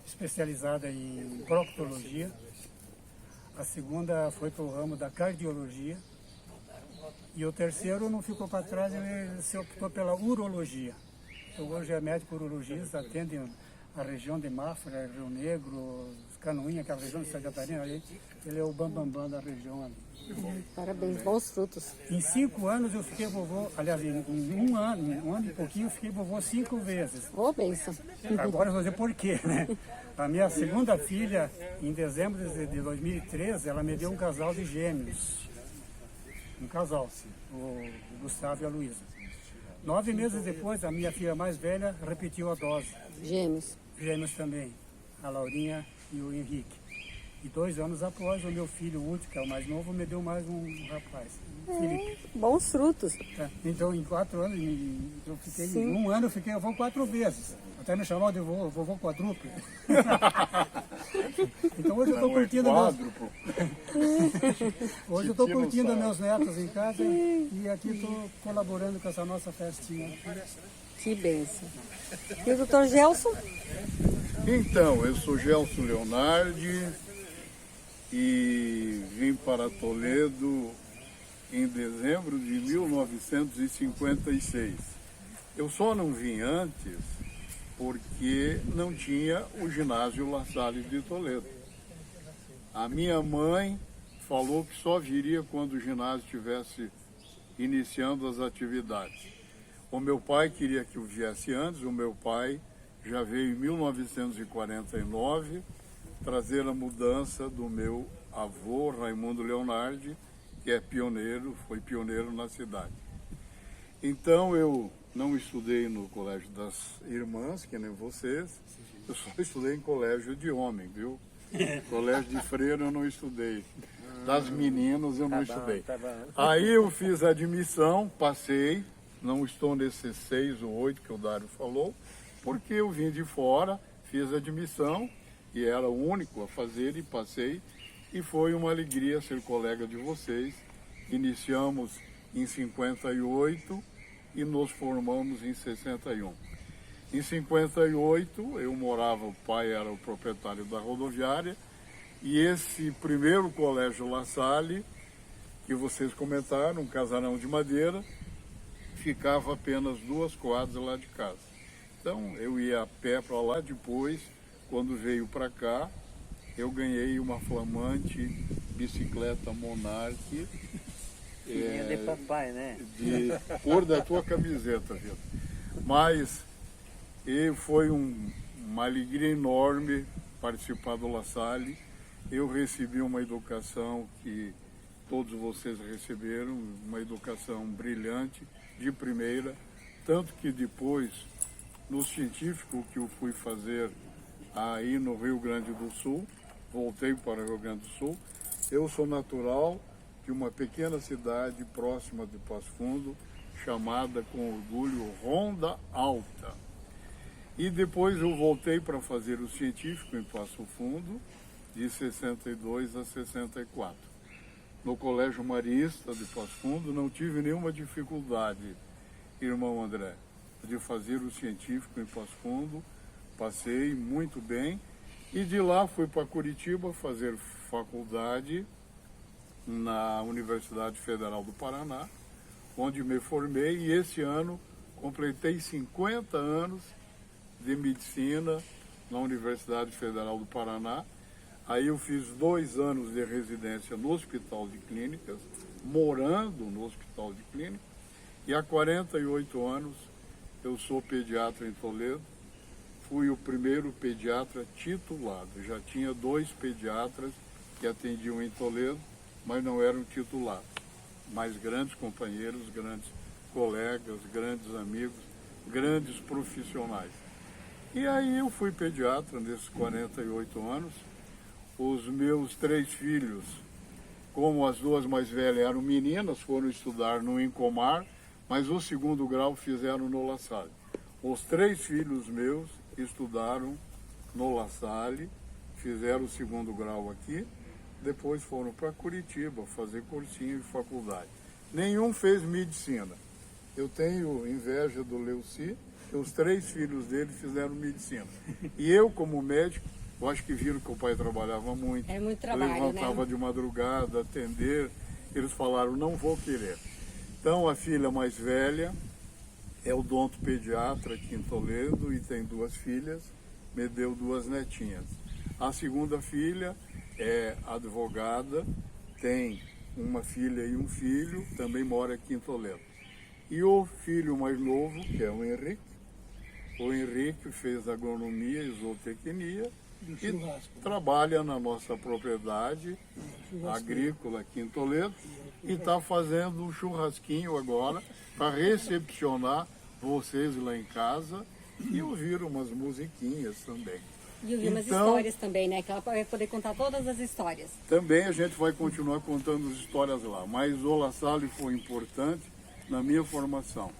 especializada em proctologia. A segunda foi para o ramo da cardiologia. E o terceiro não ficou para trás, ele se optou pela urologia. Então, hoje é médico urologista, atende a região de Mafra, Rio Negro, Canoinha, aquela região de Santa Catarina ali. Ele é o bambambam da região ali. Parabéns, bons frutos. Em 5 anos eu fiquei vovô, aliás, em um ano e pouquinho eu fiquei vovô 5 vezes. Ô, bênção. Agora eu vou dizer por quê, né? A minha segunda filha, em dezembro de 2013, ela me deu um casal de gêmeos. Um casal, o Gustavo e a Luísa. 9 meses depois, a minha filha mais velha repetiu a dose. Gêmeos. Gêmeos também, a Laurinha e o Henrique. E 2 anos após, o meu filho, o último, que é o mais novo, me deu mais um rapaz, Felipe. Bons frutos. Então, em 4 anos, eu fiquei, em 1 ano eu fiquei avô 4 vezes. Até me chamava de vovô quadrúplo. Então hoje eu estou curtindo hoje eu estou curtindo meus netos em casa e aqui estou colaborando com essa nossa festinha. Que bênção. E o doutor Gelson? Então, eu sou Gelson Leonardi, e vim para Toledo em dezembro de 1956. Eu só não vim antes porque não tinha o ginásio La Salle de Toledo. A minha mãe falou que só viria quando o ginásio estivesse iniciando as atividades. O meu pai queria que eu viesse antes, o meu pai já veio em 1949 trazer a mudança do meu avô, Raimundo Leonardi, que é pioneiro, foi pioneiro na cidade. Então eu não estudei no colégio das irmãs, que nem vocês, eu só estudei em colégio de homem, viu? Colégio de freira eu não estudei. Das meninas eu não estudei. Aí eu fiz a admissão, passei, não estou nesses 6 ou 8 que o Dário falou, porque eu vim de fora, fiz a admissão e era o único a fazer e passei. E foi uma alegria ser colega de vocês. Iniciamos em 58 e nos formamos em 61. Em 58 eu morava, o pai era o proprietário da rodoviária, e esse primeiro colégio La Salle, que vocês comentaram, um casarão de madeira, ficava apenas 2 quadras lá de casa. Então eu ia a pé para lá. Depois, quando veio para cá, eu ganhei uma flamante bicicleta Monarch. De papai, né? De cor da tua camiseta, viu? Mas foi uma alegria enorme participar do La Salle. Eu recebi uma educação que todos vocês receberam, uma educação brilhante, de primeira, tanto que depois, no científico que eu fui fazer aí no Rio Grande do Sul, voltei para o Rio Grande do Sul, eu sou natural de uma pequena cidade próxima de Passo Fundo, chamada com orgulho Ronda Alta. E depois eu voltei para fazer o científico em Passo Fundo, de 62 a 64. No Colégio Marista de Passo Fundo não tive nenhuma dificuldade, irmão André, de fazer o científico em Passo Fundo. Passei muito bem e de lá fui para Curitiba fazer faculdade na Universidade Federal do Paraná, onde me formei, e esse ano completei 50 anos de medicina na Universidade Federal do Paraná. Aí eu fiz 2 anos de residência no Hospital de Clínicas, morando no Hospital de Clínicas, e há 48 anos eu sou pediatra em Toledo. Fui o primeiro pediatra titulado. Já tinha 2 pediatras que atendiam em Toledo, mas não eram titulados. Mas grandes companheiros, grandes colegas, grandes amigos, grandes profissionais. E aí eu fui pediatra nesses 48 anos. Os meus 3 filhos, como as 2 mais velhas eram meninas, foram estudar no Incomar, mas o 2º grau fizeram no La Salle. Os 3 filhos meus estudaram no La Salle, fizeram o 2º grau aqui, depois foram para Curitiba fazer cursinho de faculdade. Nenhum fez medicina. Eu tenho inveja do Leuci, que os 3 filhos dele fizeram medicina. E eu, como médico, eu acho que viram que o pai trabalhava muito. É muito trabalho, levantava, né, de madrugada, atender. Eles falaram, não vou querer. Então a filha mais velha é odonto pediatra aqui em Toledo e tem 2 filhas, me deu 2 netinhas. A 2ª filha é advogada, tem uma filha e um filho, também mora aqui em Toledo. E o filho mais novo, que é o Henrique fez agronomia e zootecnia e trabalha na nossa propriedade agrícola aqui em Toledo e está fazendo um churrasquinho agora para recepcionar vocês lá em casa e ouvir umas musiquinhas também. E ouvir umas histórias também, né? Que ela vai poder contar todas as histórias. Também a gente vai continuar contando as histórias lá, mas o La Salle foi importante na minha formação.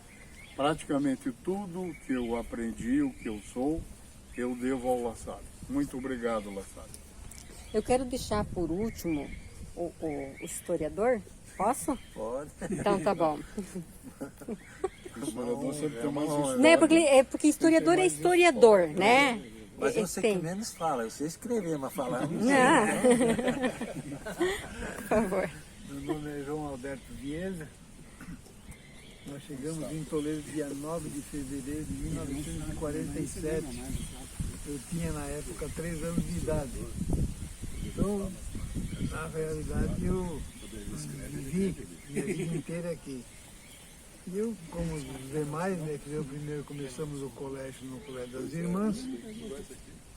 Praticamente tudo que eu aprendi, o que eu sou, eu devo ao La Salle. Muito obrigado, La Salle. Eu quero deixar por último o historiador. Posso? Pode. Então tá bom. O historiador sempre tem mais história. Né? Porque historiador é historiador, né? Mas eu sei que menos fala, eu sei escrever, mas falar não sei. Por favor. Meu nome é João Alberto Vieira. Nós chegamos em Toledo dia 9 de fevereiro de 1947. Eu tinha na época 3 anos de idade. Então, na realidade, eu vivi minha vida inteira aqui. E eu, como os demais, né, eu primeiro começamos o colégio no Colégio das Irmãs.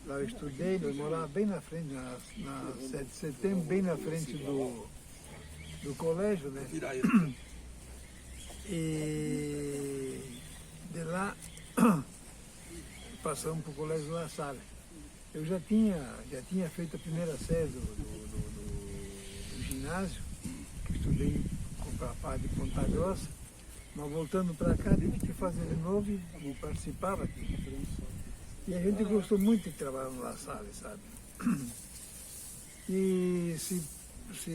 Lá eu estudei, eu morava bem na frente, na 7 de setembro, bem na frente do colégio, né? E de lá passamos para o Colégio La Salle. Eu já tinha feito a primeira série do ginásio, que estudei para a parte de Ponta Grossa, mas voltando para cá tive que fazer de novo e participava aqui. E a gente gostou muito de trabalhar no La Salle, sabe? E se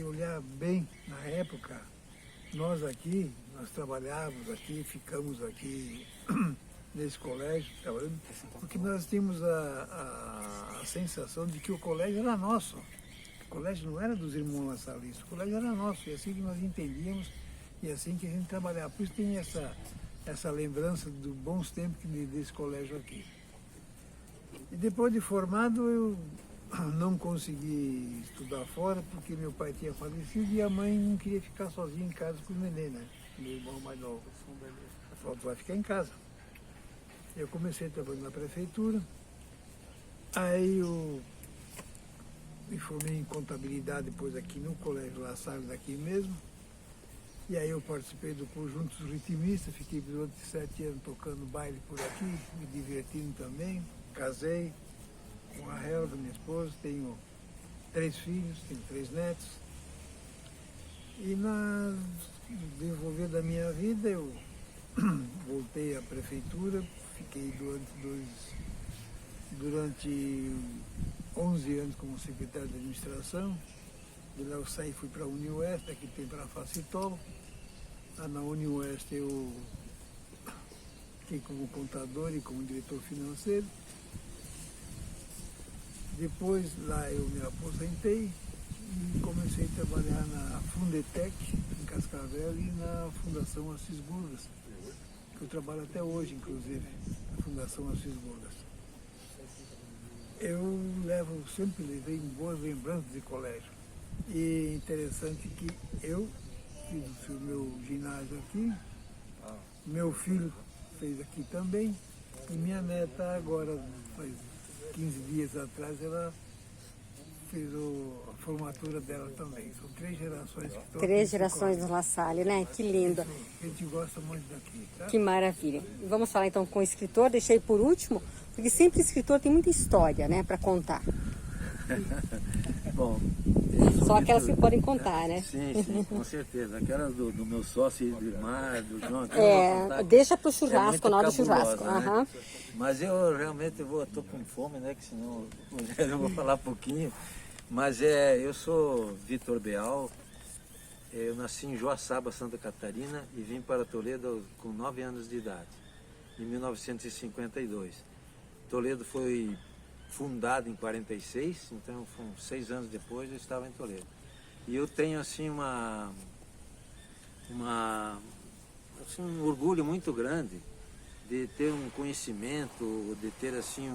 olhar bem na época, nós trabalhávamos aqui, ficamos aqui nesse colégio, trabalhando, porque nós tínhamos a sensação de que o colégio era nosso. O colégio não era dos irmãos laçalistas, o colégio era nosso, e assim que nós entendíamos, e assim que a gente trabalhava. Por isso tem essa lembrança dos bons tempos desse colégio aqui. E depois de formado, eu não consegui estudar fora, porque meu pai tinha falecido e a mãe não queria ficar sozinha em casa com o neném, né? Meu irmão mais novo. Ela falou, tu vai ficar em casa. Eu comecei a trabalhar na prefeitura, aí eu me formei em contabilidade depois aqui no Colégio La Salle, daqui mesmo. E aí eu participei do conjunto dos ritmistas, fiquei durante 7 anos tocando baile por aqui, me divertindo também. Casei com a Helga, minha esposa, tenho 3 filhos, tenho 3 netos. E no desenvolver da minha vida eu voltei à prefeitura, fiquei durante 11 anos como secretário de administração. De lá eu saí e fui para a Unioeste, aqui tem para a Facitol. Lá na Unioeste eu fiquei como contador e como diretor financeiro. Depois lá eu me aposentei e comecei a trabalhar na Fundetec, em Cascavel, e na Fundação Assis Burgas, que eu trabalho até hoje, inclusive, na Fundação Assis Burgas. Eu sempre levei boas lembranças de colégio. E interessante que eu fiz o meu ginásio aqui, meu filho fez aqui também, e minha neta agora, faz 15 dias atrás, ela fez a formatura dela também. São 3 gerações que estão 3 gerações do La Salle, né? Que lindo. A gente gosta muito daqui, tá? Que maravilha. E vamos falar então com o escritor, deixei por último, porque sempre escritor tem muita história, né, para contar. Bom, só aquelas que podem contar, né? Sim, com certeza. Aquelas do meu sócio Edmar, do João. Deixa pro churrasco, na hora do churrasco. Né? Mas eu realmente estou com fome, né? Que senão eu vou falar pouquinho. Mas eu sou Vitor Beal, eu nasci em Joaçaba, Santa Catarina, e vim para Toledo com 9 anos de idade, em 1952. Toledo foi fundado em 46, então 6 anos depois eu estava em Toledo. E eu tenho assim um orgulho muito grande de ter um conhecimento, de ter assim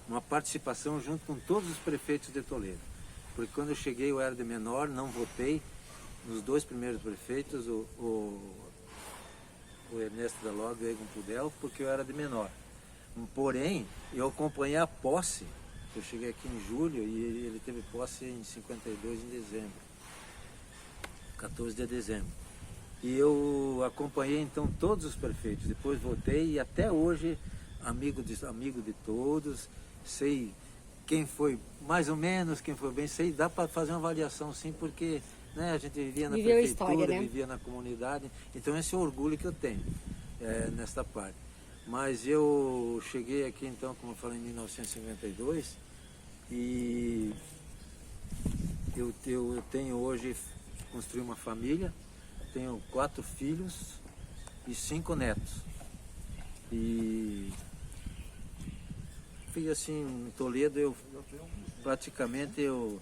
uma participação junto com todos os prefeitos de Toledo. Porque quando eu cheguei eu era de menor, não votei nos 2 primeiros prefeitos, o Ernesto da Loga e o Egon Pudel, porque eu era de menor. Porém, eu acompanhei a posse. Eu cheguei aqui em julho e ele teve posse em 52, em dezembro, 14 de dezembro. E eu acompanhei então todos os prefeitos, depois votei e até hoje, amigo de todos, sei quem foi mais ou menos, quem foi bem, sei, dá para fazer uma avaliação sim, porque né, a gente vivia na prefeitura, história, né? Vivia na comunidade, então esse é o orgulho que eu tenho nesta parte. Mas eu cheguei aqui então, como eu falei, em 1952 e eu tenho hoje, construí uma família, tenho 4 filhos e 5 netos. E fui assim, em Toledo, eu praticamente eu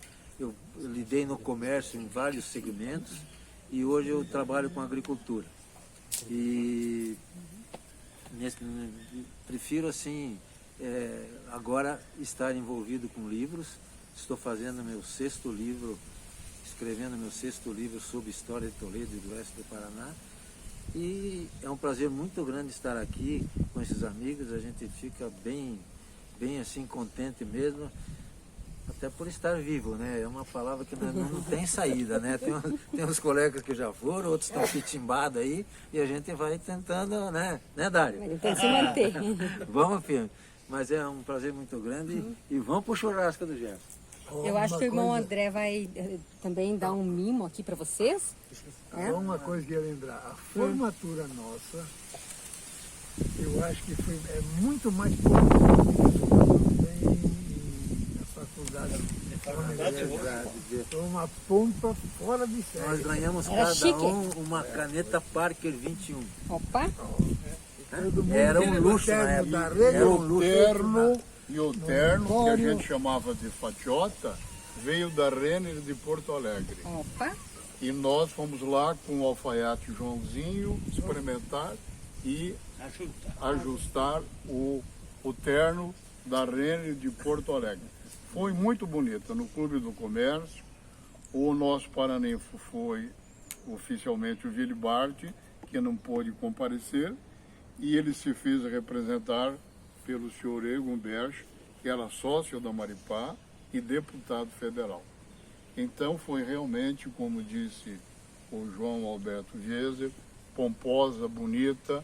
lidei no comércio em vários segmentos e hoje eu trabalho com agricultura. E prefiro assim, agora estar envolvido com livros. Estou fazendo meu 6º livro, escrevendo meu 6º livro sobre história de Toledo e do oeste do Paraná. E é um prazer muito grande estar aqui com esses amigos. A gente fica bem assim contente mesmo, até por estar vivo, né? É uma palavra que não tem saída, né? Tem uns colegas que já foram, outros estão pitimbados aí, e a gente vai tentando, né Dário? Ele tem que se manter. Vamos, filho. Mas é um prazer muito grande e vamos pro churrasco do Gerson. Eu acho que o irmão André vai também dar um mimo aqui para vocês. Só uma coisa que eu ia lembrar, a formatura nossa, eu acho que é muito mais popular do que a faculdade de foi uma pompa fora de série. Nós ganhamos Era cada chique. uma caneta Parker 21. Opa! Era um luxo na época. Era um luxo. E o terno, que a gente chamava de fatiota, veio da Renner de Porto Alegre. Opa! E nós fomos lá com o alfaiate Joãozinho experimentar e ajustar o terno da Renner de Porto Alegre. Foi muito bonita, no Clube do Comércio. O nosso paraninfo foi oficialmente o Ville Bart, que não pôde comparecer, e ele se fez representar pelo senhor Egon Berch, que era sócio da Maripá e deputado federal. Então foi realmente, como disse o João Alberto Vieser, pomposa, bonita.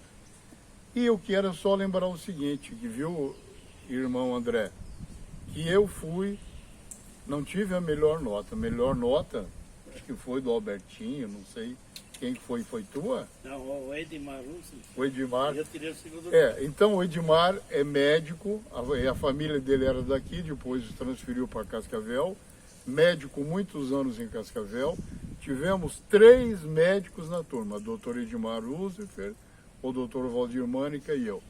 E eu quero só lembrar o seguinte, que viu, irmão André, que eu não tive a melhor nota, acho que foi do Albertinho, não sei quem foi tua? Não, o Edmar Russo. O Edmar. Eu tirei o segundo lugar. Então o Edmar é médico, a família dele era daqui, depois se transferiu para Cascavel, médico muitos anos em Cascavel. Tivemos 3 médicos na turma, o doutor Edmar Lucifer, o doutor Valdir Mânica e eu.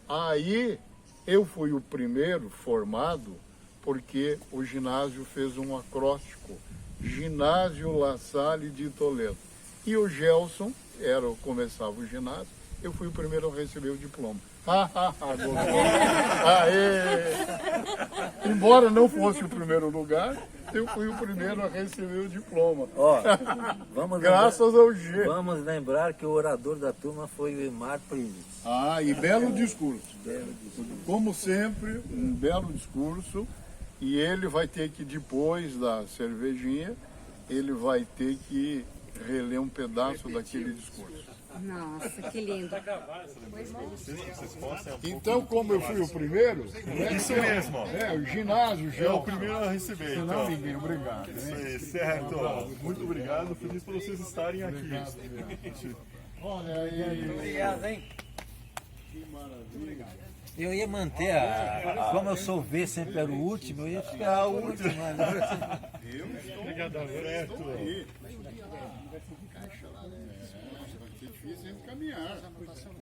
Aí eu fui o primeiro formado porque o ginásio fez um acróstico, Ginásio La Salle de Toledo. E o Gelson, começava o ginásio, eu fui o primeiro a receber o diploma. Embora não fosse o primeiro lugar, eu fui o primeiro a receber o diploma. Graças ao G. Vamos lembrar que o orador da turma foi o Emar Primes. E belo discurso. Como sempre, um belo discurso. E ele vai ter que, depois da cervejinha, ele vai ter que reler um pedaço daquele discurso. Nossa, que lindo. Então, como eu fui o primeiro... Isso mesmo. O ginásio já É o primeiro a receber. Não, Então. ninguém, obrigado. Isso aí, certo. Muito obrigado, feliz por vocês estarem aqui. Olha aí. Obrigado, hein? Que maravilha. Eu ia manter como eu sou V, sempre era o último, eu ia ficar o último. Eu estou certo aí. Vai ser difícil encaminhar.